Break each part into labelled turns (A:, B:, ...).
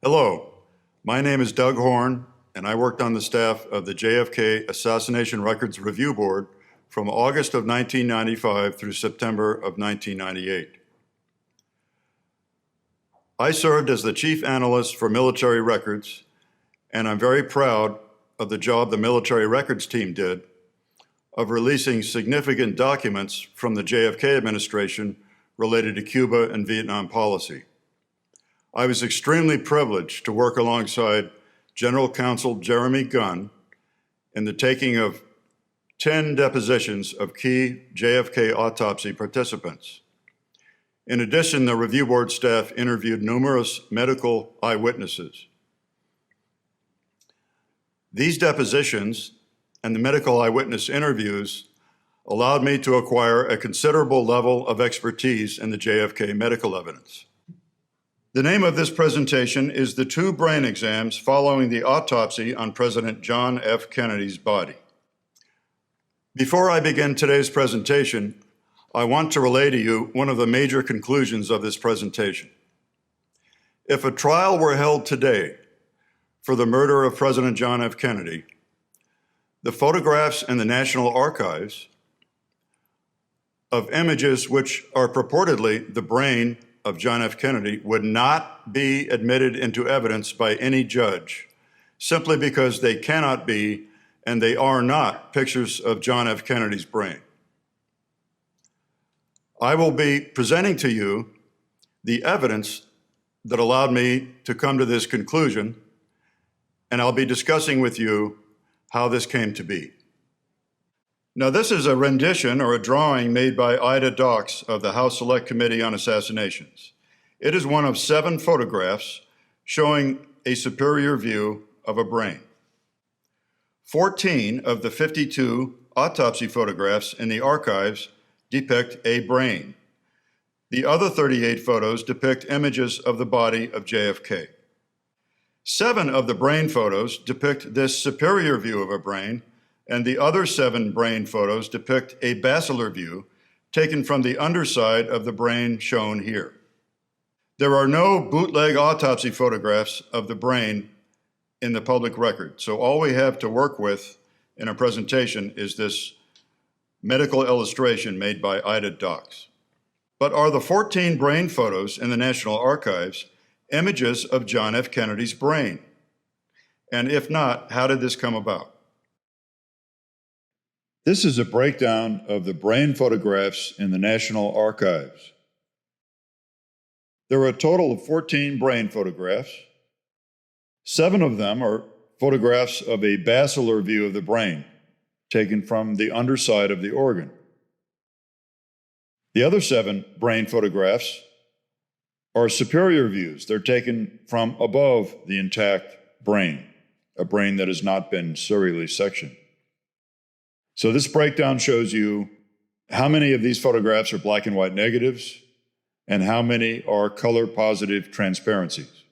A: Hello, my name is Doug Horn, and I worked on the staff of the JFK Assassination Records Review Board from August of 1995 through September of 1998. I served as the chief analyst for military records, and I'm very proud of the job the military records team did of releasing significant documents from the JFK administration related to Cuba and Vietnam policy. I was extremely privileged to work alongside General Counsel Jeremy Gunn in the taking of 10 depositions of key JFK autopsy participants. In addition, the review board staff interviewed numerous medical eyewitnesses. These depositions and the medical eyewitness interviews allowed me to acquire a considerable level of expertise in the JFK medical evidence. The name of this presentation is The Two Brain Exams Following the Autopsy on President John F. Kennedy's Body. Before I begin today's presentation, I want to relay to you one of the major conclusions of this presentation. If a trial were held today for the murder of President John F. Kennedy, the photographs in the National Archives of images which are purportedly the brain of John F. Kennedy would not be admitted into evidence by any judge, simply because they cannot be and they are not pictures of John F. Kennedy's brain. I will be presenting to you the evidence that allowed me to come to this conclusion, and I'll be discussing with you how this came to be. Now, this is a rendition or a drawing made by Ida Docks of the House Select Committee on Assassinations. It is one of 7 photographs showing a superior view of a brain. 14 of the 52 autopsy photographs in the archives depict a brain. The other 38 photos depict images of the body of JFK. 7 of the brain photos depict this superior view of a brain, and the other 7 brain photos depict a basilar view taken from the underside of the brain shown here. There are no bootleg autopsy photographs of the brain in the public record, so all we have to work with in a presentation is this medical illustration made by Ida Docks. But are the 14 brain photos in the National Archives images of John F. Kennedy's brain? And if not, how did this come about? This is a breakdown of the brain photographs in the National Archives. There are a total of 14 brain photographs. 7 of them are photographs of a basilar view of the brain, taken from the underside of the organ. The other 7 brain photographs are superior views. They're taken from above the intact brain, a brain that has not been serially sectioned. So this breakdown shows you how many of these photographs are black and white negatives and how many are color positive transparencies.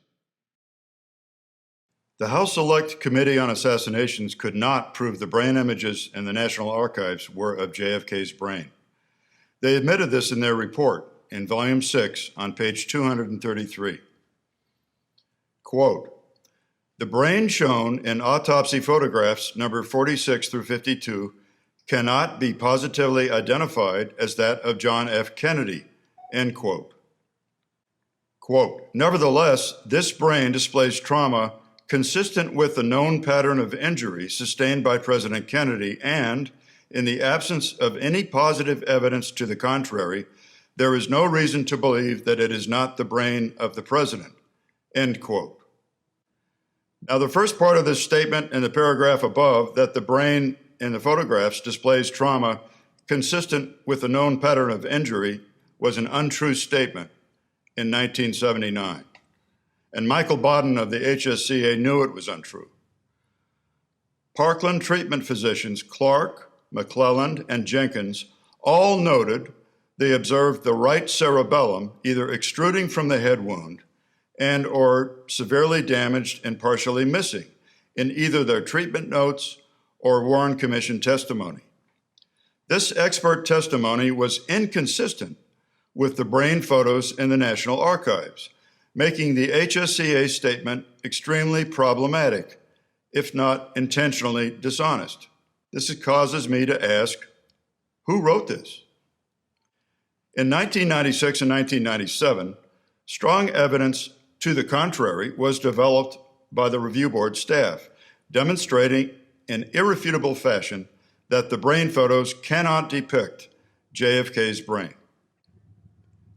A: The House Select Committee on Assassinations could not prove the brain images in the National Archives were of JFK's brain. They admitted this in their report in Volume 6 on page 233. Quote, "The brain shown in autopsy photographs number 46 through 52 cannot be positively identified as that of John F. Kennedy," end quote. Quote, "Nevertheless, this brain displays trauma consistent with the known pattern of injury sustained by President Kennedy, and in the absence of any positive evidence to the contrary, there is no reason to believe that it is not the brain of the president," end quote. Now, the first part of this statement in the paragraph above, that the brain in the photographs displays trauma consistent with the known pattern of injury, was an untrue statement in 1979. And Michael Bodden of the HSCA knew it was untrue. Parkland treatment physicians Clark, McClelland, and Jenkins all noted they observed the right cerebellum either extruding from the head wound and or severely damaged and partially missing in either their treatment notes or Warren Commission testimony. This expert testimony was inconsistent with the brain photos in the National Archives, making the HSCA statement extremely problematic, if not intentionally dishonest. This causes me to ask, who wrote this? In 1996 and 1997, strong evidence to the contrary was developed by the review board staff, demonstrating in irrefutable fashion that the brain photos cannot depict JFK's brain.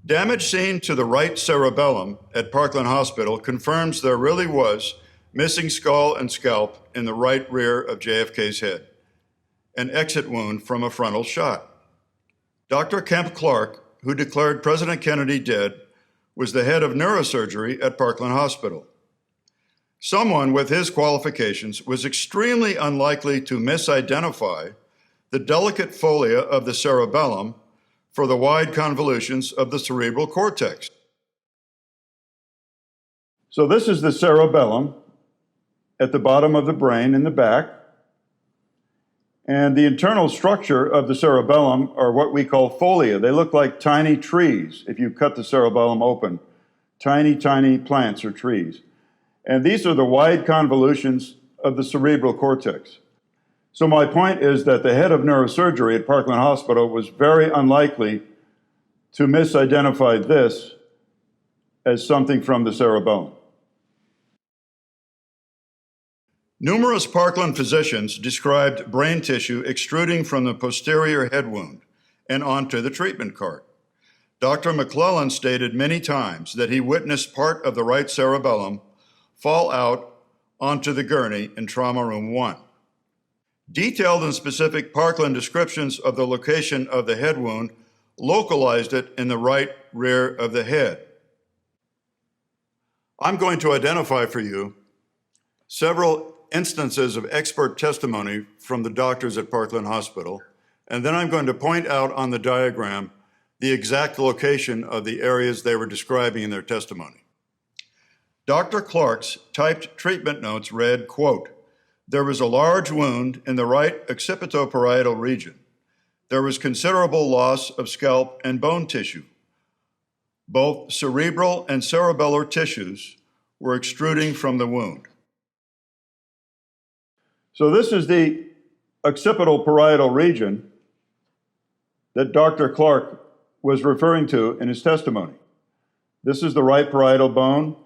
A: Damage seen to the right cerebellum at Parkland Hospital confirms there really was missing skull and scalp in the right rear of JFK's head, an exit wound from a frontal shot. Dr. Kemp Clark, who declared President Kennedy dead, was the head of neurosurgery at Parkland Hospital. Someone with his qualifications was extremely unlikely to misidentify the delicate folia of the cerebellum for the wide convolutions of the cerebral cortex. So this is the cerebellum at the bottom of the brain in the back. And the internal structure of the cerebellum are what we call folia. They look like tiny trees if you cut the cerebellum open. Tiny, tiny plants or trees. And these are the wide convolutions of the cerebral cortex. So my point is that the head of neurosurgery at Parkland Hospital was very unlikely to misidentify this as something from the cerebellum. Numerous Parkland physicians described brain tissue extruding from the posterior head wound and onto the treatment cart. Dr. McClellan stated many times that he witnessed part of the right cerebellum fall out onto the gurney in Trauma Room 1. Detailed and specific Parkland descriptions of the location of the head wound localized it in the right rear of the head. I'm going to identify for you several instances of expert testimony from the doctors at Parkland Hospital, and then I'm going to point out on the diagram the exact location of the areas they were describing in their testimony. Dr. Clark's typed treatment notes read, quote, "There was a large wound in the right occipitoparietal region. There was considerable loss of scalp and bone tissue. Both cerebral and cerebellar tissues were extruding from the wound." So this is the occipitoparietal region that Dr. Clark was referring to in his testimony. This is the right parietal bone.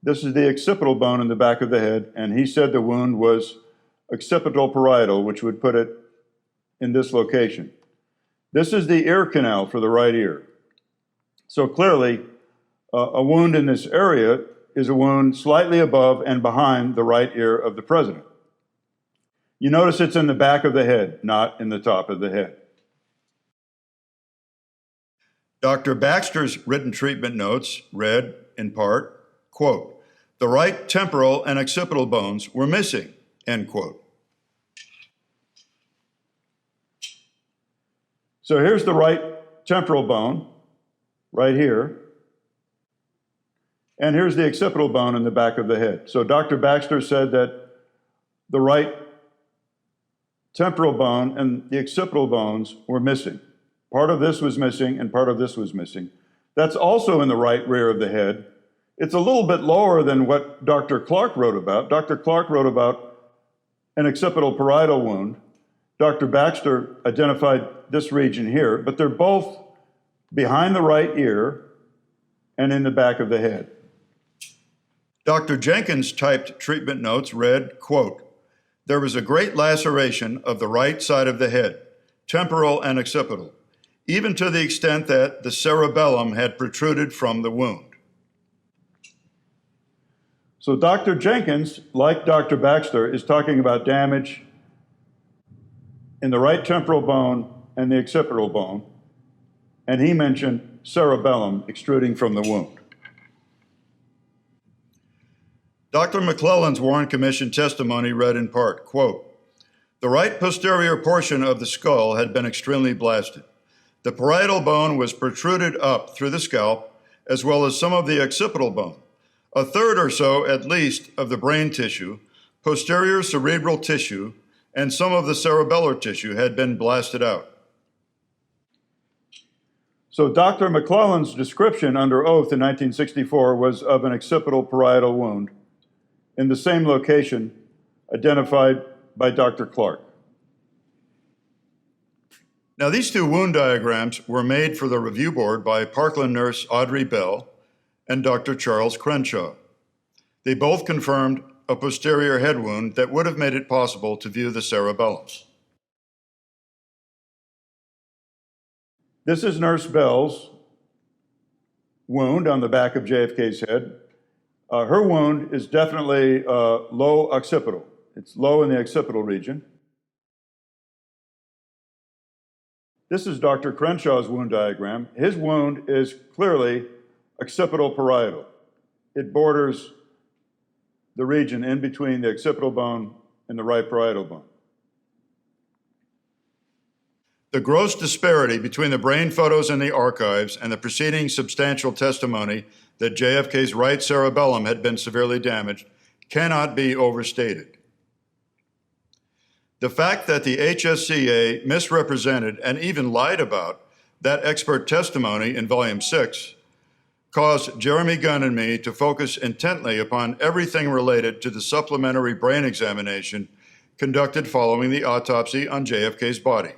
A: This is the occipital bone in the back of the head, and he said the wound was occipital parietal, which would put it in this location. This is the ear canal for the right ear. So clearly, a wound in this area is a wound slightly above and behind the right ear of the president. You notice it's in the back of the head, not in the top of the head. Dr. Baxter's written treatment notes read, in part, quote, "The right temporal and occipital bones were missing," end quote. So here's the right temporal bone, right here. And here's the occipital bone in the back of the head. So Dr. Baxter said that the right temporal bone and the occipital bones were missing. Part of this was missing and part of this was missing. That's also in the right rear of the head. It's a little bit lower than what Dr. Clark wrote about. Dr. Clark wrote about an occipital parietal wound. Dr. Baxter identified this region here, but they're both behind the right ear and in the back of the head. Dr. Jenkins' typed treatment notes read, quote, "There was a great laceration of the right side of the head, temporal and occipital, even to the extent that the cerebellum had protruded from the wound." So Dr. Jenkins, like Dr. Baxter, is talking about damage in the right temporal bone and the occipital bone, and he mentioned cerebellum extruding from the wound. Dr. McClellan's Warren Commission testimony read in part, quote, "The right posterior portion of the skull had been extremely blasted. The parietal bone was protruded up through the scalp, as well as some of the occipital bone. A third or so, at least, of the brain tissue, posterior cerebral tissue, and some of the cerebellar tissue had been blasted out." So Dr. McClellan's description under oath in 1964 was of an occipital parietal wound in the same location identified by Dr. Clark. Now, these two wound diagrams were made for the review board by Parkland nurse Audrey Bell and Dr. Charles Crenshaw. They both confirmed a posterior head wound that would have made it possible to view the cerebellum. This is Nurse Bell's wound on the back of JFK's head. Her wound is definitely low occipital. It's low in the occipital region. This is Dr. Crenshaw's wound diagram. His wound is clearly occipital parietal. It borders the region in between the occipital bone and the right parietal bone. The gross disparity between the brain photos in the archives and the preceding substantial testimony that JFK's right cerebellum had been severely damaged cannot be overstated. The fact that the HSCA misrepresented and even lied about that expert testimony in Volume 6 caused Jeremy Gunn and me to focus intently upon everything related to the supplementary brain examination conducted following the autopsy on JFK's body.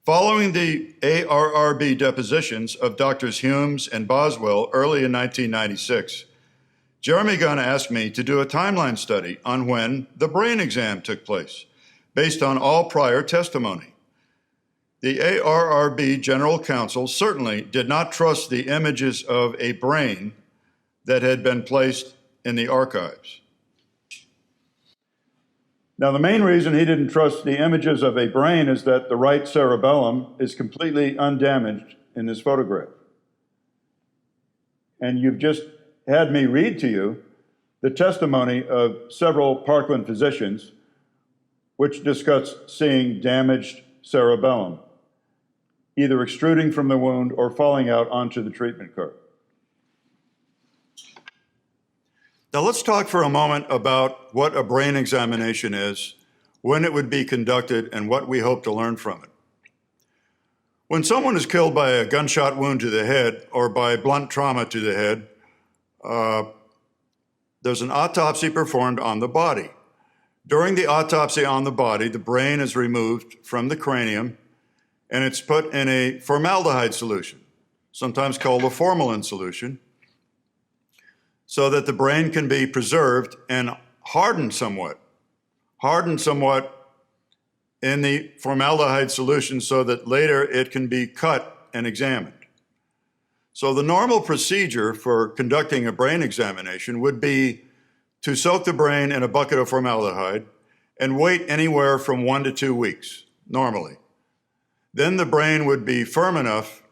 A: Following the ARRB depositions of Drs. Humes and Boswell early in 1996, Jeremy Gunn asked me to do a timeline study on when the brain exam took place, based on all prior testimony. The ARRB General Counsel certainly did not trust the images of a brain that had been placed in the archives. Now, the main reason he didn't trust the images of a brain is that the right cerebellum is completely undamaged in this photograph. And you've just had me read to you the testimony of several Parkland physicians which discuss seeing damaged cerebellum, either extruding from the wound or falling out onto the treatment cart. Now let's talk for a moment about what a brain examination is, when it would be conducted, and what we hope to learn from it. When someone is killed by a gunshot wound to the head or by blunt trauma to the head, there's an autopsy performed on the body. During the autopsy on the body, the brain is removed from the cranium and it's put in a formaldehyde solution, sometimes called a formalin solution, so that the brain can be preserved and hardened somewhat in the formaldehyde solution so that later it can be cut and examined. So the normal procedure for conducting a brain examination would be to soak the brain in a bucket of formaldehyde and wait anywhere from 1 to 2 weeks, normally. Then the brain would be firm enough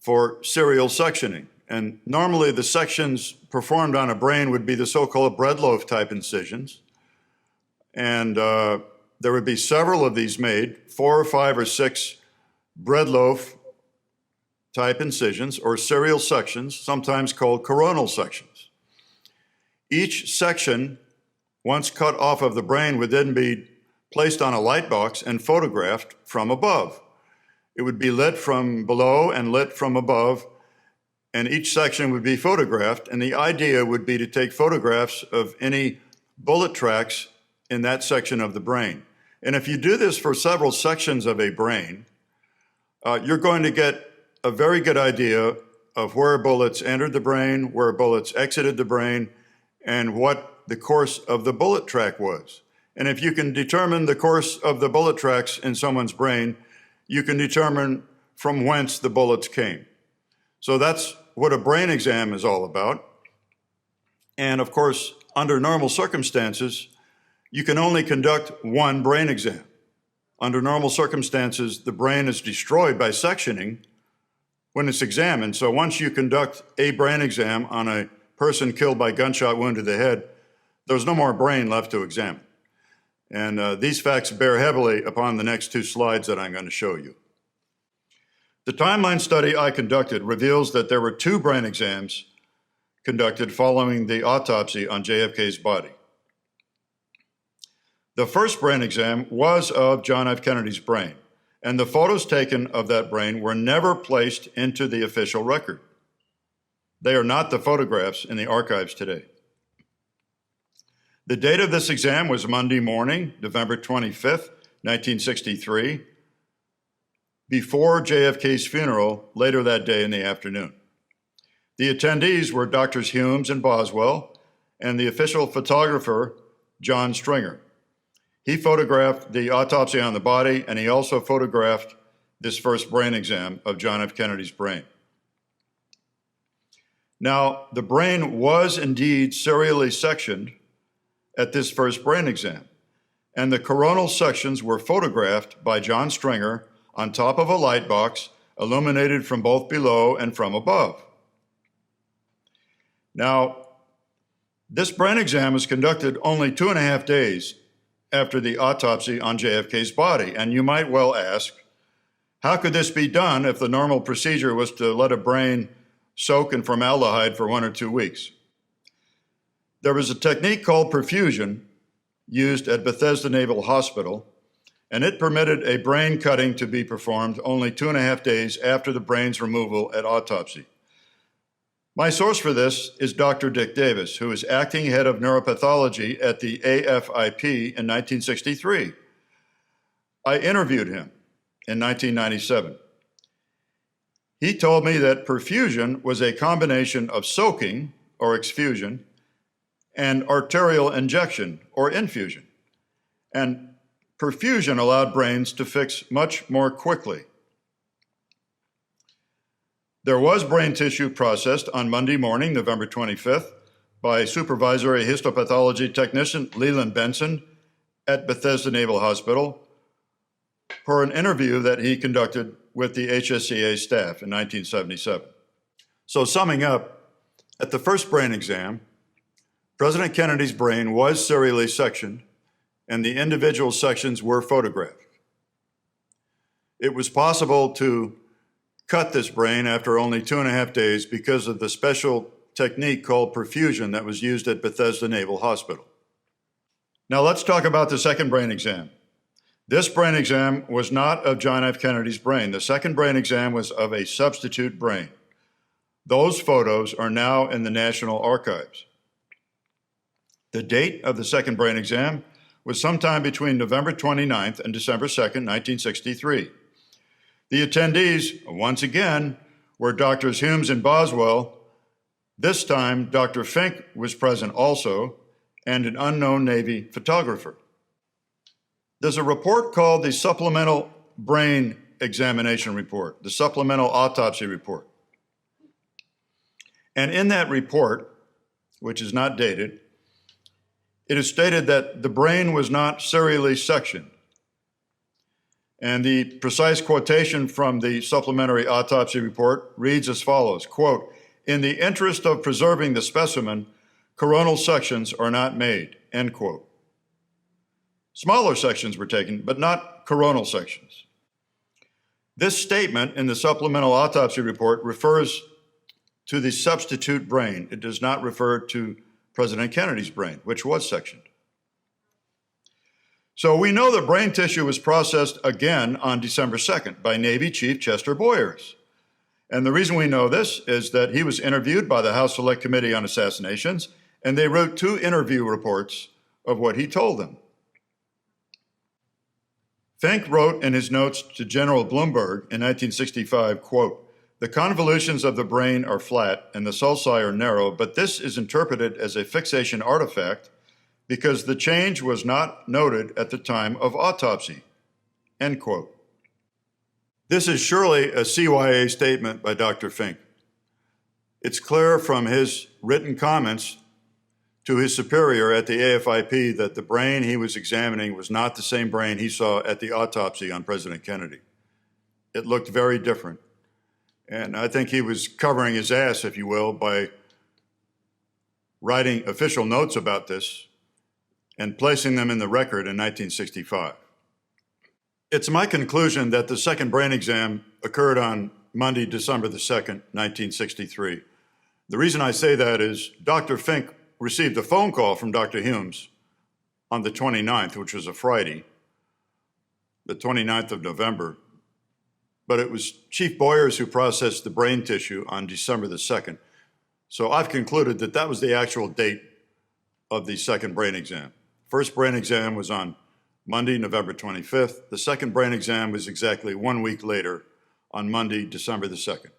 A: for serial sectioning. And normally the sections performed on a brain would be the so-called bread loaf type incisions. And there would be several of these made, 4 or 5 or 6 bread loaf type incisions or serial sections, sometimes called coronal sections. Each section, once cut off of the brain, would then be placed on a light box and photographed from above. It would be lit from below and lit from above, and each section would be photographed, and the idea would be to take photographs of any bullet tracks in that section of the brain. And if you do this for several sections of a brain, you're going to get a very good idea of where bullets entered the brain, where bullets exited the brain, and what the course of the bullet track was. And if you can determine the course of the bullet tracks in someone's brain, you can determine from whence the bullets came. So that's what a brain exam is all about. And of course, under normal circumstances, you can only conduct one brain exam. Under normal circumstances, the brain is destroyed by sectioning when it's examined. So once you conduct a brain exam on a person killed by gunshot wound to the head, there's no more brain left to examine. And these facts bear heavily upon the next 2 slides that I'm going to show you. The timeline study I conducted reveals that there were 2 brain exams conducted following the autopsy on JFK's body. The first brain exam was of John F. Kennedy's brain, and the photos taken of that brain were never placed into the official record. They are not the photographs in the archives today. The date of this exam was Monday morning, November 25th, 1963, before JFK's funeral later that day in the afternoon. The attendees were Drs. Humes and Boswell and the official photographer, John Stringer. He photographed the autopsy on the body, and he also photographed this first brain exam of John F. Kennedy's brain. Now, the brain was indeed serially sectioned at this first brain exam, and the coronal sections were photographed by John Stringer on top of a light box, illuminated from both below and from above. Now, this brain exam was conducted only 2.5 days after the autopsy on JFK's body, and you might well ask, how could this be done if the normal procedure was to let a brain soak in formaldehyde for 1 or 2 weeks? There was a technique called perfusion used at Bethesda Naval Hospital, and it permitted a brain cutting to be performed only 2.5 days after the brain's removal at autopsy. My source for this is Dr. Dick Davis, who is acting head of neuropathology at the AFIP in 1963. I interviewed him in 1997. He told me that perfusion was a combination of soaking, or exfusion, and arterial injection, or infusion. And perfusion allowed brains to fix much more quickly. There was brain tissue processed on Monday morning, November 25th, by supervisory histopathology technician Leland Benson at Bethesda Naval Hospital for an interview that he conducted with the HSCA staff in 1977. So summing up, at the first brain exam, President Kennedy's brain was serially sectioned, and the individual sections were photographed. It was possible to cut this brain after only 2.5 days because of the special technique called perfusion that was used at Bethesda Naval Hospital. Now let's talk about the second brain exam. This brain exam was not of John F. Kennedy's brain. The second brain exam was of a substitute brain. Those photos are now in the National Archives. The date of the second brain exam was sometime between November 29th and December 2nd, 1963. The attendees, once again, were Drs. Humes and Boswell. This time, Dr. Fink was present also, and an unknown Navy photographer. There's a report called the Supplemental Brain Examination Report, the Supplemental Autopsy Report. And in that report, which is not dated, it is stated that the brain was not serially sectioned. And the precise quotation from the supplementary autopsy report reads as follows, quote, "In the interest of preserving the specimen, coronal sections are not made," end quote. Smaller sections were taken, but not coronal sections. This statement in the supplemental autopsy report refers to the substitute brain. It does not refer to President Kennedy's brain, which was sectioned. So we know that brain tissue was processed again on December 2nd by Navy Chief Chester Boyers. And the reason we know this is that he was interviewed by the House Select Committee on Assassinations, and they wrote 2 interview reports of what he told them. Fink wrote in his notes to General Bloomberg in 1965, quote, "The convolutions of the brain are flat and the sulci are narrow, but this is interpreted as a fixation artifact because the change was not noted at the time of autopsy," end quote. This is surely a CYA statement by Dr. Fink. It's clear from his written comments to his superior at the AFIP that the brain he was examining was not the same brain he saw at the autopsy on President Kennedy. It looked very different. And I think he was covering his ass, if you will, by writing official notes about this and placing them in the record in 1965. It's my conclusion that the second brain exam occurred on Monday, December the 2nd, 1963. The reason I say that is Dr. Fink received a phone call from Dr. Humes on the 29th, which was a Friday, the 29th of November, but it was Chief Boyers who processed the brain tissue on December the 2nd. So I've concluded that that was the actual date of the second brain exam. First brain exam was on Monday, November 25th. The second brain exam was exactly 1 week later on Monday, December the 2nd.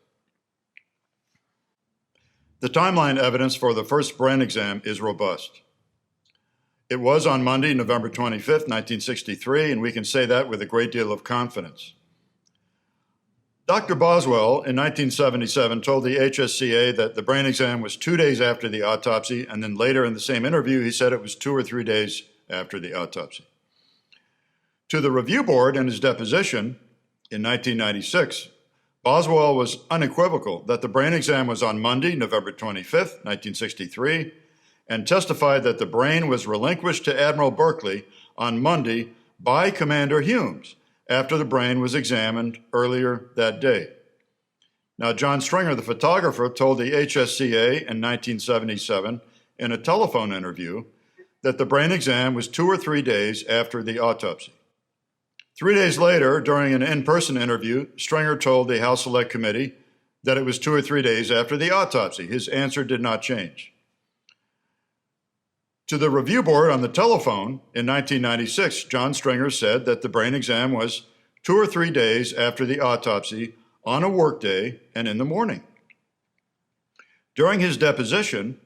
A: The timeline evidence for the first brain exam is robust. It was on Monday, November 25th, 1963, and we can say that with a great deal of confidence. Dr. Boswell, in 1977, told the HSCA that the brain exam was 2 days after the autopsy, and then later in the same interview, he said it was 2 or 3 days after the autopsy. To the review board in his deposition in 1996, Boswell was unequivocal that the brain exam was on Monday, November 25th, 1963, and testified that the brain was relinquished to Admiral Berkeley on Monday by Commander Humes after the brain was examined earlier that day. Now, John Stringer, the photographer, told the HSCA in 1977 in a telephone interview that the brain exam was 2 or 3 days after the autopsy. 3 days later, during an in-person interview, Stringer told the House Select Committee that it was 2 or 3 days after the autopsy. His answer did not change. To the review board on the telephone in 1996, John Stringer said that the brain exam was 2 or 3 days after the autopsy on a workday and in the morning. During his deposition,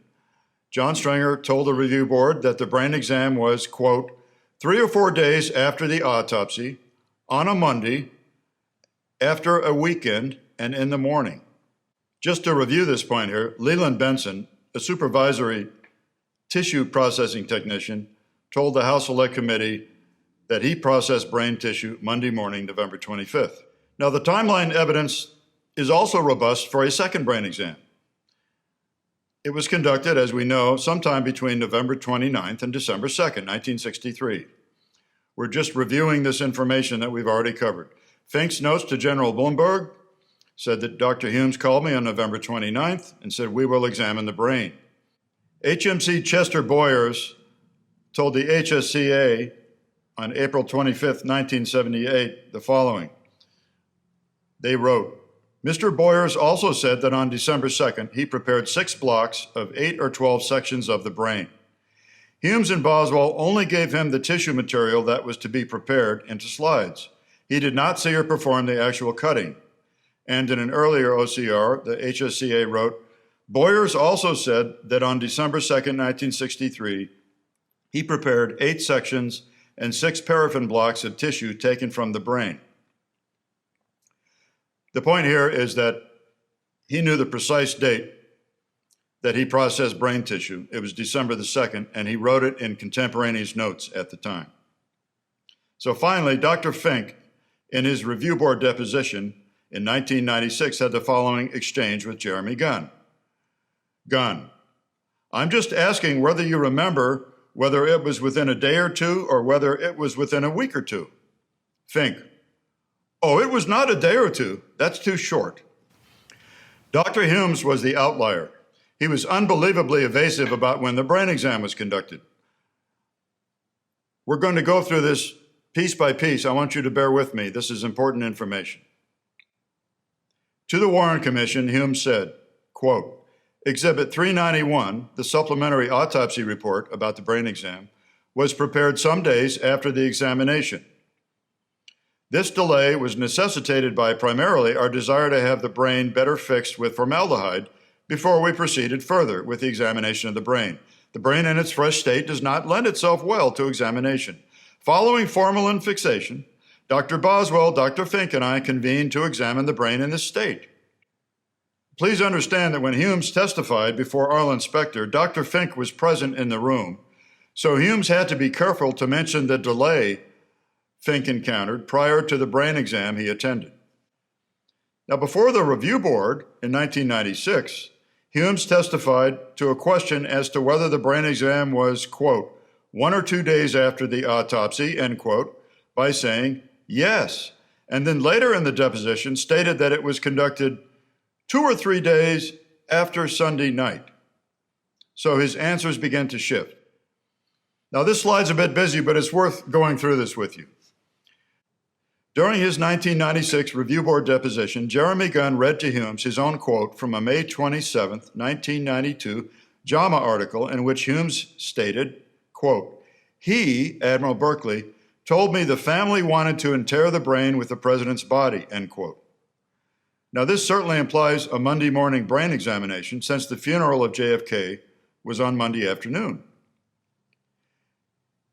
A: John Stringer told the review board that the brain exam was, quote, 3 or 4 days after the autopsy, on a Monday, after a weekend, and in the morning. Just to review this point here, Leland Benson, a supervisory tissue processing technician, told the House Select Committee that he processed brain tissue Monday morning, November 25th. Now, the timeline evidence is also robust for a second brain exam. It was conducted, as we know, sometime between November 29th and December 2nd, 1963. We're just reviewing this information that we've already covered. Fink's notes to General Bloomberg said that Dr. Humes called me on November 29th and said, we will examine the brain. HMC Chester Boyers told the HSCA on April 25th, 1978, the following. They wrote, Mr. Boyers also said that on December 2nd, he prepared 6 blocks of 8 or 12 sections of the brain. Humes and Boswell only gave him the tissue material that was to be prepared into slides. He did not see or perform the actual cutting. And in an earlier OCR, the HSCA wrote, Boyers also said that on December 2nd, 1963, he prepared 8 sections and 6 paraffin blocks of tissue taken from the brain. The point here is that he knew the precise date that he processed brain tissue. It was December the 2nd, and he wrote it in contemporaneous notes at the time. So finally, Dr. Fink, in his review board deposition in 1996, had the following exchange with Jeremy Gunn. Gunn, I'm just asking whether you remember whether it was within a day or two or whether it was within a week or two. Fink, oh, it was not a day or two. That's too short. Dr. Humes was the outlier. He was unbelievably evasive about when the brain exam was conducted. We're going to go through this piece by piece. I want you to bear with me. This is important information. To the Warren Commission, Humes said, quote, Exhibit 391, the supplementary autopsy report about the brain exam, was prepared some days after the examination. This delay was necessitated by primarily our desire to have the brain better fixed with formaldehyde before we proceeded further with the examination of the brain. The brain in its fresh state does not lend itself well to examination. Following formalin fixation, Dr. Boswell, Dr. Fink, and I convened to examine the brain in this state. Please understand that when Humes testified before our inspector, Dr. Fink was present in the room, so Humes had to be careful to mention the delay Fink encountered prior to the brain exam he attended. Now, before the review board in 1996, Humes testified to a question as to whether the brain exam was, quote, 1 or 2 days after the autopsy, end quote, by saying yes, and then later in the deposition stated that it was conducted 2 or 3 days after Sunday night. So his answers began to shift. Now, this slide's a bit busy, but it's worth going through this with you. During his 1996 Review Board deposition, Jeremy Gunn read to Humes his own quote from a May 27, 1992 JAMA article in which Humes stated, quote, "He, Admiral Berkeley, told me the family wanted to inter the brain with the president's body," end quote. Now, this certainly implies a Monday morning brain examination since the funeral of JFK was on Monday afternoon.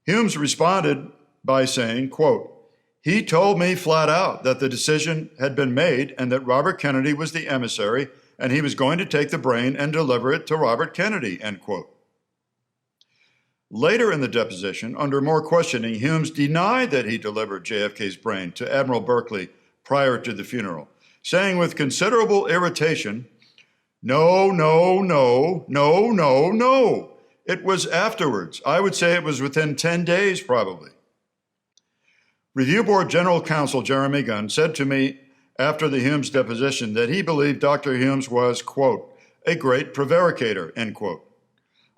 A: Humes responded by saying, quote, "He told me flat out that the decision had been made and that Robert Kennedy was the emissary and he was going to take the brain and deliver it to Robert Kennedy," end quote. Later in the deposition, under more questioning, Humes denied that he delivered JFK's brain to Admiral Berkeley prior to the funeral, saying with considerable irritation, "No, no, no, no, no, no. It was afterwards. I would say it was within 10 days, probably." Review Board General Counsel Jeremy Gunn said to me after the Humes deposition that he believed Dr. Humes was, quote, "a great prevaricator," end quote.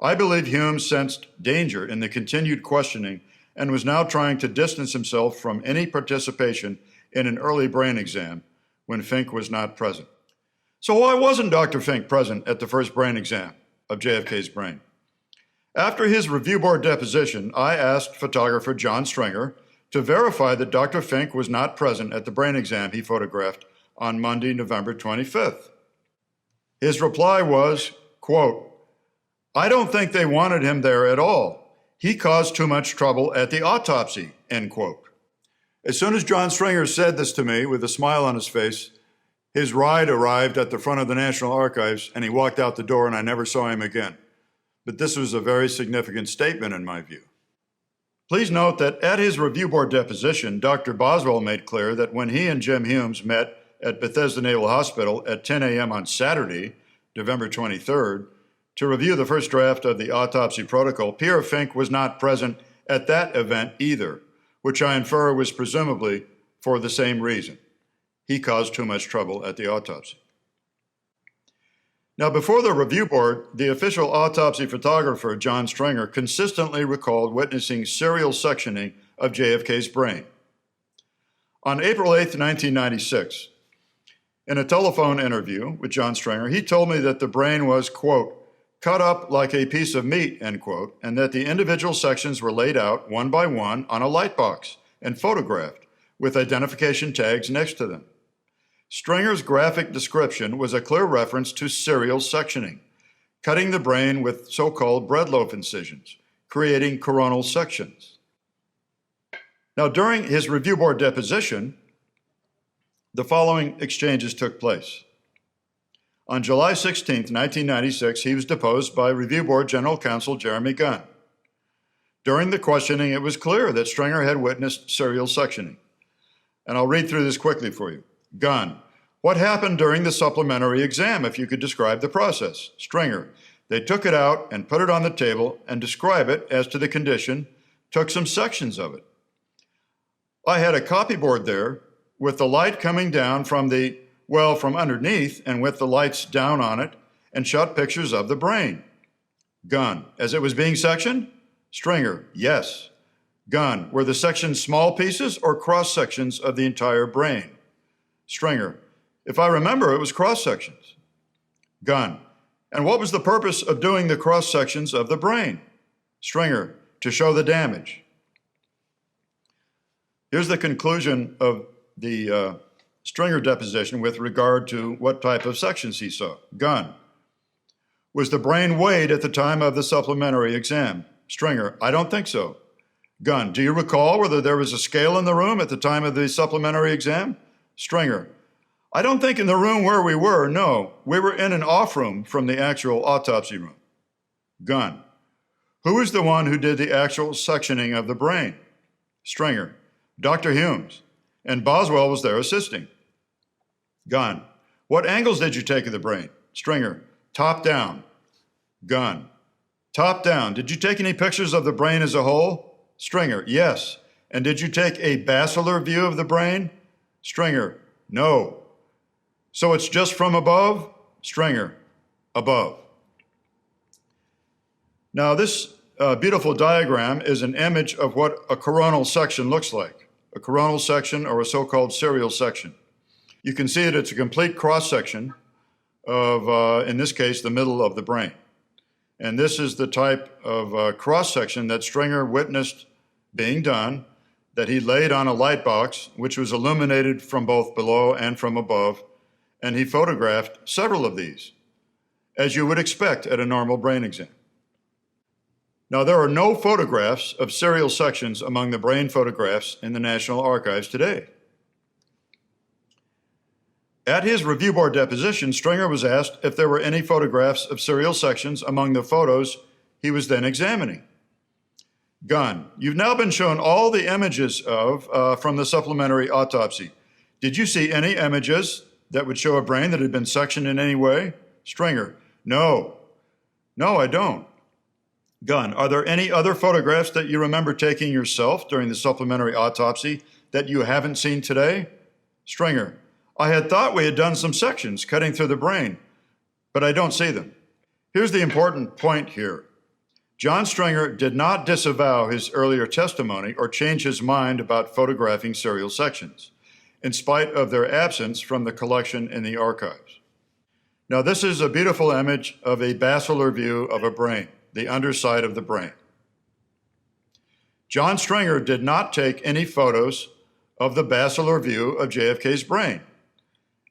A: I believe Humes sensed danger in the continued questioning and was now trying to distance himself from any participation in an early brain exam when Fink was not present. So why wasn't Dr. Fink present at the first brain exam of JFK's brain? After his Review Board deposition, I asked photographer John Stringer to verify that Dr. Fink was not present at the brain exam he photographed on Monday, November 25th. His reply was, quote, "I don't think they wanted him there at all. He caused too much trouble at the autopsy," end quote. As soon as John Stringer said this to me with a smile on his face, his ride arrived at the front of the National Archives and he walked out the door and I never saw him again. But this was a very significant statement in my view. Please note that at his Review Board deposition, Dr. Boswell made clear that when he and Jim Humes met at Bethesda Naval Hospital at 10 a.m. on Saturday, November 23rd, to review the first draft of the autopsy protocol, Pierre Fink was not present at that event either, which I infer was presumably for the same reason. He caused too much trouble at the autopsy. Now, before the Review Board, the official autopsy photographer, John Stringer, consistently recalled witnessing serial sectioning of JFK's brain. On April 8, 1996, in a telephone interview with John Stringer, he told me that the brain was, quote, "cut up like a piece of meat," end quote, and that the individual sections were laid out one by one on a light box and photographed with identification tags next to them. Stringer's graphic description was a clear reference to serial sectioning, cutting the brain with so-called breadloaf incisions, creating coronal sections. Now, during his Review Board deposition, the following exchanges took place. On July 16, 1996, he was deposed by Review Board General Counsel Jeremy Gunn. During the questioning, it was clear that Stringer had witnessed serial sectioning. And I'll read through this quickly for you. Gunn: "What happened during the supplementary exam, if you could describe the process?" Stringer: "They took it out and put it on the table and describe it as to the condition, took some sections of it. I had a copyboard there with the light coming down from underneath and with the lights down on it and shot pictures of the brain." Gunn: "As it was being sectioned?" Stringer: "Yes." Gunn: "Were the sections small pieces or cross sections of the entire brain?" Stringer: "If I remember, it was cross sections." Gunn: "And what was the purpose of doing the cross sections of the brain?" Stringer: "To show the damage." Here's the conclusion of the Stringer deposition with regard to what type of sections he saw. Gunn: "Was the brain weighed at the time of the supplementary exam?" Stringer: "I don't think so." Gunn: "Do you recall whether there was a scale in the room at the time of the supplementary exam?" Stringer: "I don't think in the room where we were, no. We were in an off room from the actual autopsy room." Gunn: "Who is the one who did the actual sectioning of the brain?" Stringer: "Dr. Humes, and Boswell was there assisting." Gunn: "What angles did you take of the brain?" Stringer: "Top down." Gunn: "Top down. Did you take any pictures of the brain as a whole?" Stringer: "Yes." "And did you take a basilar view of the brain?" Stringer: "No." "So it's just from above?" Stringer: "Above." Now, this beautiful diagram is an image of what a coronal section looks like. a coronal section, or a so-called serial section. You can see that it's a complete cross-section of, in this case, the middle of the brain. And this is the type of cross-section that Stringer witnessed being done, that he laid on a light box, which was illuminated from both below and from above, and he photographed several of these, as you would expect at a normal brain exam. Now, there are no photographs of serial sections among the brain photographs in the National Archives today. At his review board deposition, Stringer was asked if there were any photographs of serial sections among the photos he was then examining. Gunn, you've now been shown all the images from the supplementary autopsy. Did you see any images that would show a brain that had been sectioned in any way? Stringer, no, I don't. Gunn, are there any other photographs that you remember taking yourself during the supplementary autopsy that you haven't seen today? Stringer, I had thought we had done some sections cutting through the brain, but I don't see them. Here's the important point here. John Stringer did not disavow his earlier testimony or change his mind about photographing serial sections, in spite of their absence from the collection in the archives. Now, this is a beautiful image of a basilar view of a brain, the underside of the brain. John Stringer did not take any photos of the basilar view of JFK's brain.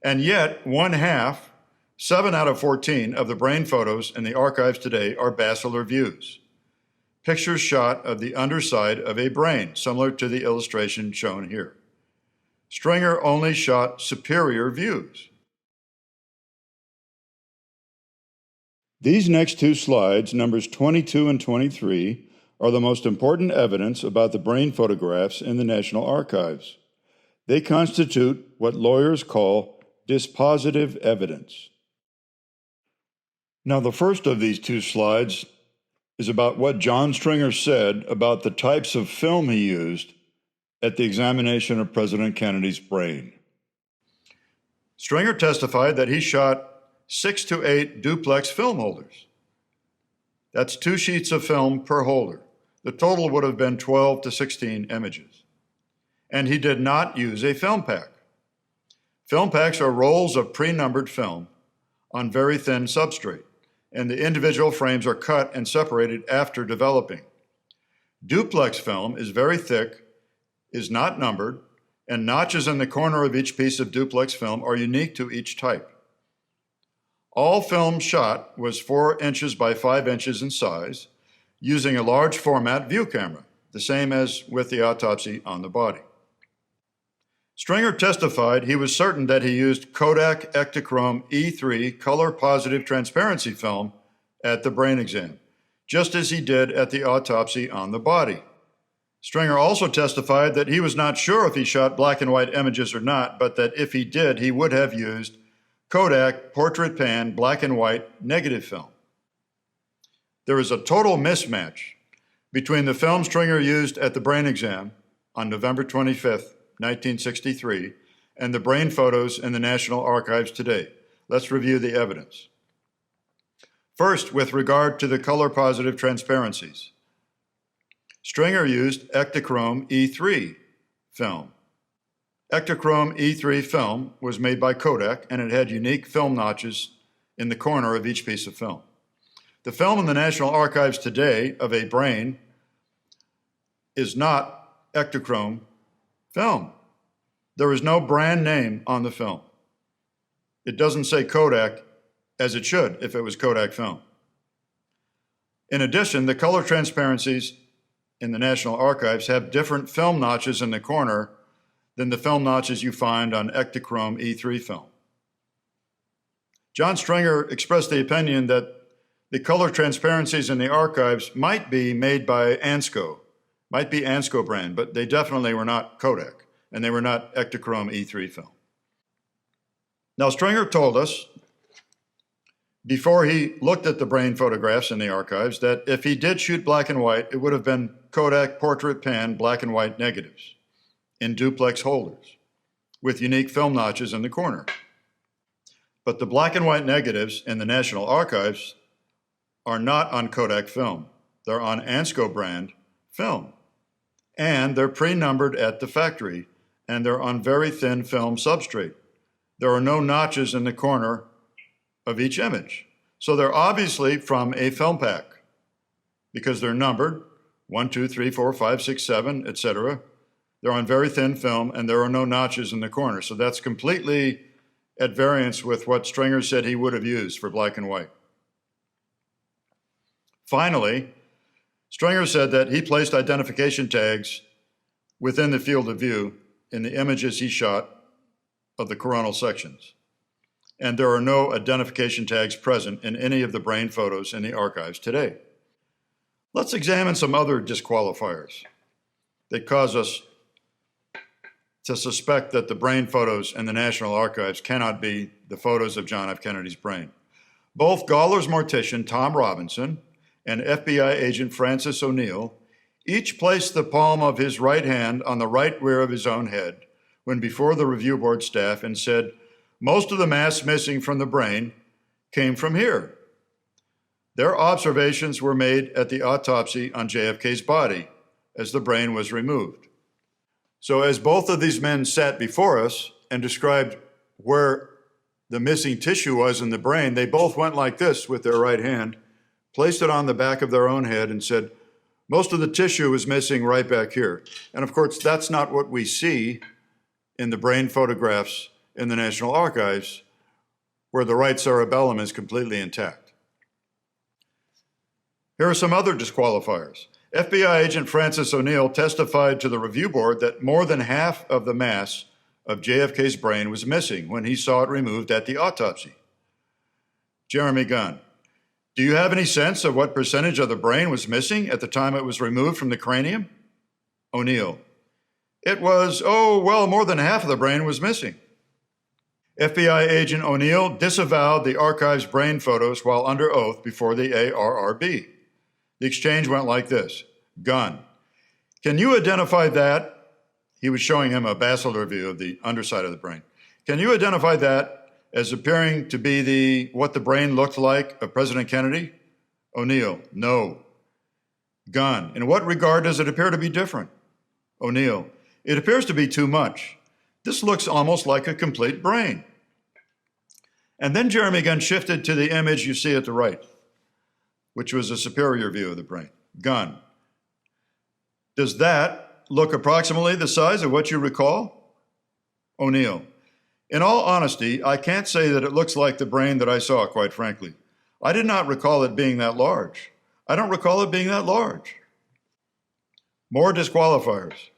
A: And yet, 7 out of 14 of the brain photos in the archives today are basilar views. Pictures shot of the underside of a brain, similar to the illustration shown here. Stringer only shot superior views. These next two slides, numbers 22 and 23, are the most important evidence about the brain photographs in the National Archives. They constitute what lawyers call dispositive evidence. Now, the first of these two slides is about what John Stringer said about the types of film he used at the examination of President Kennedy's brain. Stringer testified that he shot 6 to 8 duplex film holders. That's 2 sheets of film per holder. The total would have been 12 to 16 images. And he did not use a film pack. Film packs are rolls of pre-numbered film on very thin substrate, and the individual frames are cut and separated after developing. Duplex film is very thick, is not numbered, and notches in the corner of each piece of duplex film are unique to each type. All film shot was 4 inches by 5 inches in size, using a large format view camera, the same as with the autopsy on the body. Stringer testified he was certain that he used Kodak Ektachrome E3 color positive transparency film at the brain exam, just as he did at the autopsy on the body. Stringer also testified that he was not sure if he shot black and white images or not, but that if he did, he would have used Kodak portrait pan black and white negative film. There is a total mismatch between the film Stringer used at the brain exam on November 25th, 1963, and the brain photos in the National Archives today. Let's review the evidence. First, with regard to the color-positive transparencies, Stringer used Ektachrome E3 film. Ektachrome E3 film was made by Kodak, and it had unique film notches in the corner of each piece of film. The film in the National Archives today of a brain is not Ektachrome film. There is no brand name on the film. It doesn't say Kodak as it should if it was Kodak film. In addition, the color transparencies in the National Archives have different film notches in the corner than the film notches you find on Ektachrome E3 film. John Stringer expressed the opinion that the color transparencies in the archives might be made by Ansco, might be Ansco brand, but they definitely were not Kodak, and they were not Ektachrome E3 film. Now, Stringer told us, before he looked at the brain photographs in the archives, that if he did shoot black and white, it would have been Kodak portrait pan black and white negatives in duplex holders with unique film notches in the corner. But the black and white negatives in the National Archives are not on Kodak film. They're on Ansco brand film. and they're pre-numbered at the factory, and they're on very thin film substrate. There are no notches in the corner of each image. So they're obviously from a film pack because they're numbered 1, 2, 3, 4, 5, 6, 7, etc. They're on very thin film and there are no notches in the corner. So that's completely at variance with what Stringer said he would have used for black and white. Finally, Stringer said that he placed identification tags within the field of view in the images he shot of the coronal sections. And there are no identification tags present in any of the brain photos in the archives today. Let's examine some other disqualifiers that cause us to suspect that the brain photos in the National Archives cannot be the photos of John F. Kennedy's brain. Both Gawler's mortician, Tom Robinson, and FBI agent Francis O'Neill each placed the palm of his right hand on the right rear of his own head when before the review board staff and said, most of the mass missing from the brain came from here. Their observations were made at the autopsy on JFK's body as the brain was removed. So as both of these men sat before us and described where the missing tissue was in the brain, they both went like this with their right hand, placed it on the back of their own head and said, most of the tissue is missing right back here. And of course, that's not what we see in the brain photographs in the National Archives, where the right cerebellum is completely intact. Here are some other disqualifiers. FBI agent Francis O'Neill testified to the review board that more than half of the mass of JFK's brain was missing when he saw it removed at the autopsy. Jeremy Gunn, do you have any sense of what percentage of the brain was missing at the time it was removed from the cranium? O'Neill, it was, more than half of the brain was missing. FBI agent O'Neill disavowed the archive's brain photos while under oath before the ARRB. The exchange went like this. Gunn, can you identify that? He was showing him a basilar view of the underside of the brain. Can you identify that as appearing to be what the brain looked like of President Kennedy? O'Neill, no. Gunn, in what regard does it appear to be different? O'Neill, it appears to be too much. This looks almost like a complete brain. And then Jeremy Gunn shifted to the image you see at the right, which was a superior view of the brain. Gunn, does that look approximately the size of what you recall? O'Neill, in all honesty, I can't say that it looks like the brain that I saw, quite frankly. I did not recall it being that large. I don't recall it being that large. More disqualifiers.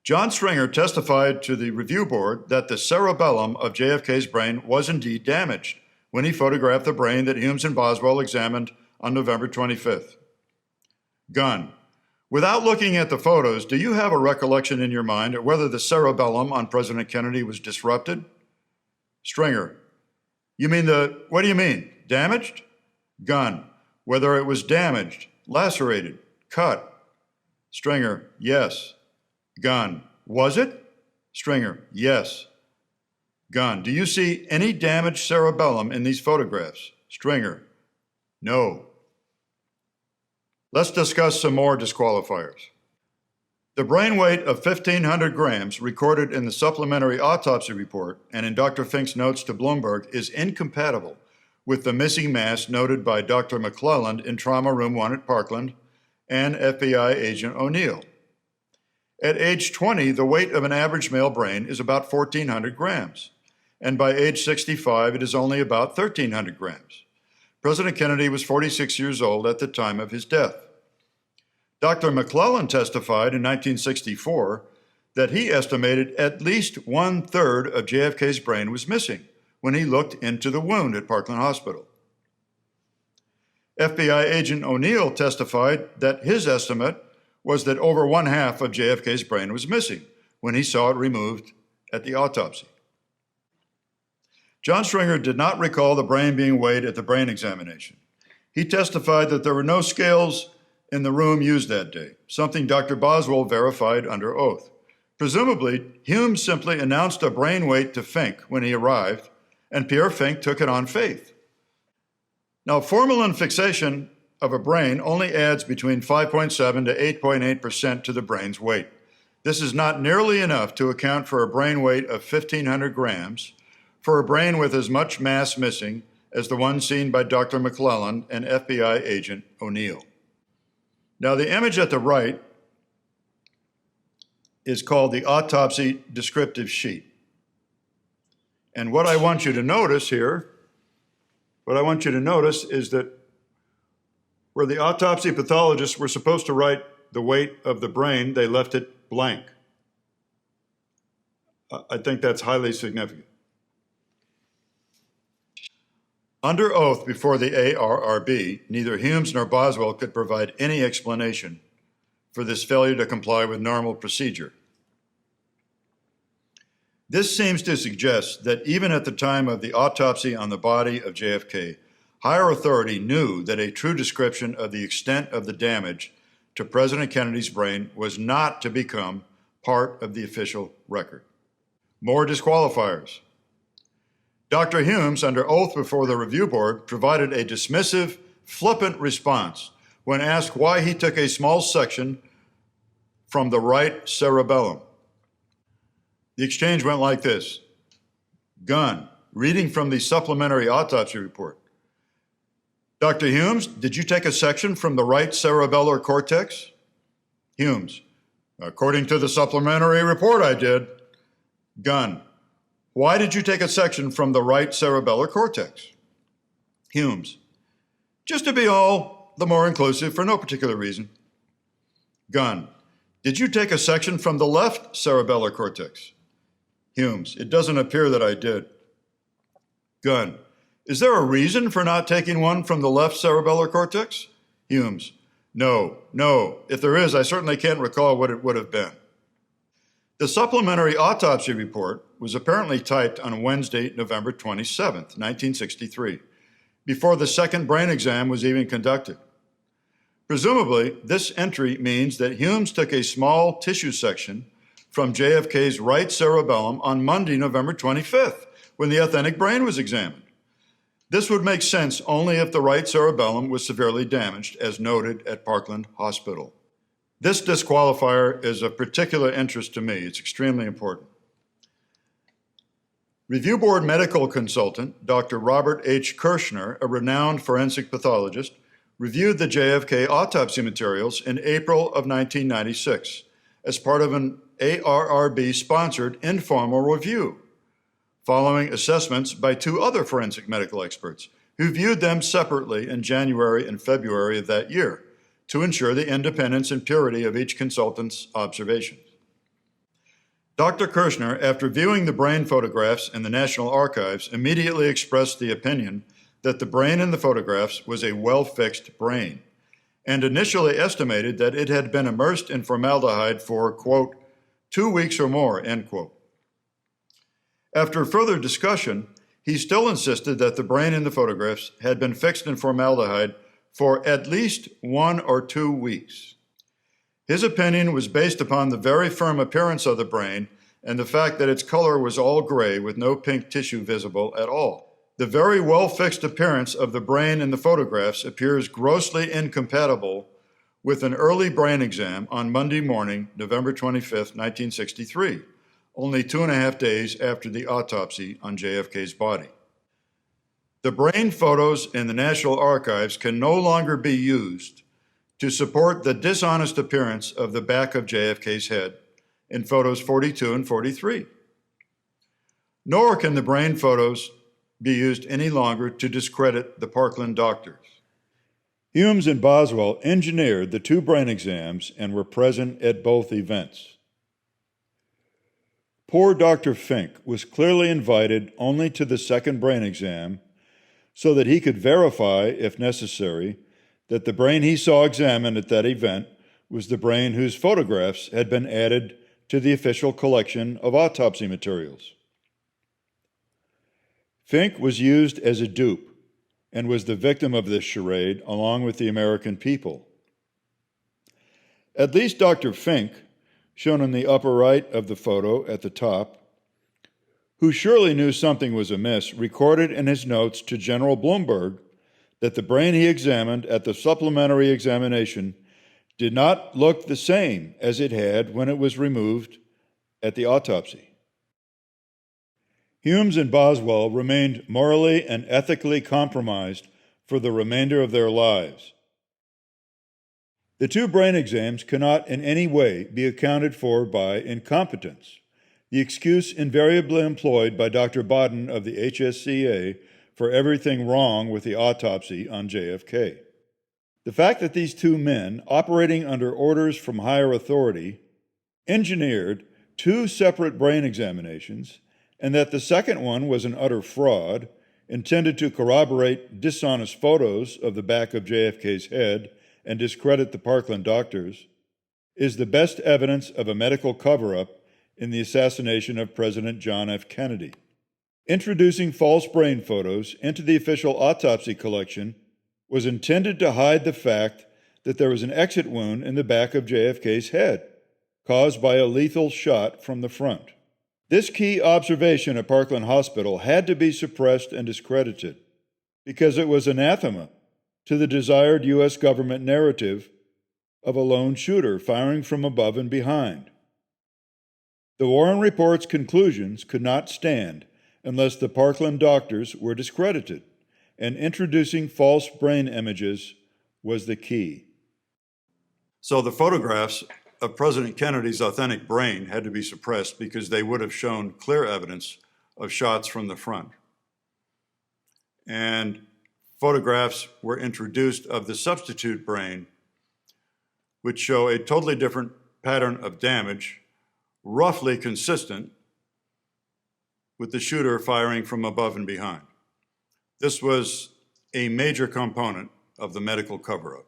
A: John Stringer testified to the review board that the cerebellum of JFK's brain was indeed damaged when he photographed the brain that Humes and Boswell examined on November 25th. Gunn, without looking at the photos, do you have a recollection in your mind of whether the cerebellum on President Kennedy was disrupted? Stringer, what do you mean, damaged? Gunn, whether it was damaged, lacerated, cut. Stringer, yes. Gunn, was it? Stringer, yes. Gunn, do you see any damaged cerebellum in these photographs? Stringer, no. Let's discuss some more disqualifiers. The brain weight of 1,500 grams recorded in the supplementary autopsy report and in Dr. Fink's notes to Bloomberg is incompatible with the missing mass noted by Dr. McClelland in Trauma Room 1 at Parkland and FBI agent O'Neill. At age 20, the weight of an average male brain is about 1,400 grams, and by age 65, it is only about 1,300 grams. President Kennedy was 46 years old at the time of his death. Dr. McClelland testified in 1964 that he estimated at least 1/3 of JFK's brain was missing when he looked into the wound at Parkland Hospital. FBI agent O'Neill testified that his estimate was that over 1/2 of JFK's brain was missing when he saw it removed at the autopsy. John Stringer did not recall the brain being weighed at the brain examination. He testified that there were no scales in the room used that day, something Dr. Boswell verified under oath. Presumably, Hume simply announced a brain weight to Fink when he arrived, and Pierre Fink took it on faith. Now, formalin fixation of a brain only adds between 5.7 to 8.8% to the brain's weight. This is not nearly enough to account for a brain weight of 1,500 grams for a brain with as much mass missing as the one seen by Dr. McClellan and FBI agent O'Neill. Now, the image at the right is called the autopsy descriptive sheet. And what I want you to notice here, is that where the autopsy pathologists were supposed to write the weight of the brain, they left it blank. I think that's highly significant. Under oath before the ARRB, neither Humes nor Boswell could provide any explanation for this failure to comply with normal procedure. This seems to suggest that even at the time of the autopsy on the body of JFK, higher authority knew that a true description of the extent of the damage to President Kennedy's brain was not to become part of the official record. More disqualifiers. Dr. Humes, under oath before the review board, provided a dismissive, flippant response when asked why he took a small section from the right cerebellum. The exchange went like this. Gunn, reading from the supplementary autopsy report. Dr. Humes, did you take a section from the right cerebellar cortex? Humes, according to the supplementary report, I did. Gunn, why did you take a section from the right cerebellar cortex? Humes, just to be all the more inclusive for no particular reason. Gunn, did you take a section from the left cerebellar cortex? Humes, it doesn't appear that I did. Gunn, is there a reason for not taking one from the left cerebellar cortex? Humes, no. If there is, I certainly can't recall what it would have been. The supplementary autopsy report was apparently typed on Wednesday, November 27, 1963, before the second brain exam was even conducted. Presumably, this entry means that Humes took a small tissue section from JFK's right cerebellum on Monday, November 25th, when the authentic brain was examined. This would make sense only if the right cerebellum was severely damaged, as noted at Parkland Hospital. This disqualifier is of particular interest to me. It's extremely important. Review Board medical consultant, Dr. Robert H. Kirshner, a renowned forensic pathologist, reviewed the JFK autopsy materials in April of 1996 as part of an ARRB-sponsored informal review, following assessments by two other forensic medical experts who viewed them separately in January and February of that year to ensure the independence and purity of each consultant's observations. Dr. Kirshner, after viewing the brain photographs in the National Archives, immediately expressed the opinion that the brain in the photographs was a well-fixed brain, and initially estimated that it had been immersed in formaldehyde for, quote, 2 weeks or more, end quote. After further discussion, he still insisted that the brain in the photographs had been fixed in formaldehyde for at least 1 or 2 weeks. His opinion was based upon the very firm appearance of the brain and the fact that its color was all gray with no pink tissue visible at all. The very well-fixed appearance of the brain in the photographs appears grossly incompatible with an early brain exam on Monday morning, November 25, 1963, only 2.5 days after the autopsy on JFK's body. The brain photos in the National Archives can no longer be used to support the dishonest appearance of the back of JFK's head in photos 42 and 43. Nor can the brain photos be used any longer to discredit the Parkland doctors. Humes and Boswell engineered the 2 brain exams and were present at both events. Poor Dr. Fink was clearly invited only to the second brain exam so that he could verify, if necessary, that the brain he saw examined at that event was the brain whose photographs had been added to the official collection of autopsy materials. Fink was used as a dupe and was the victim of this charade along with the American people. At least Dr. Fink, shown in the upper right of the photo at the top, who surely knew something was amiss, recorded in his notes to General Bloomberg that the brain he examined at the supplementary examination did not look the same as it had when it was removed at the autopsy. Humes and Boswell remained morally and ethically compromised for the remainder of their lives. The two brain exams cannot in any way be accounted for by incompetence, the excuse invariably employed by Dr. Bodden of the HSCA for everything wrong with the autopsy on JFK. The fact that these two men, operating under orders from higher authority, engineered two separate brain examinations, and that the second one was an utter fraud, intended to corroborate dishonest photos of the back of JFK's head and discredit the Parkland doctors, is the best evidence of a medical cover-up in the assassination of President John F. Kennedy. Introducing false brain photos into the official autopsy collection was intended to hide the fact that there was an exit wound in the back of JFK's head, caused by a lethal shot from the front. This key observation at Parkland Hospital had to be suppressed and discredited because it was anathema to the desired U.S. government narrative of a lone shooter firing from above and behind. The Warren Report's conclusions could not stand unless the Parkland doctors were discredited, and introducing false brain images was the key. So the photographs of President Kennedy's authentic brain had to be suppressed because they would have shown clear evidence of shots from the front. And photographs were introduced of the substitute brain, which show a totally different pattern of damage, roughly consistent with the shooter firing from above and behind. This was a major component of the medical cover-up.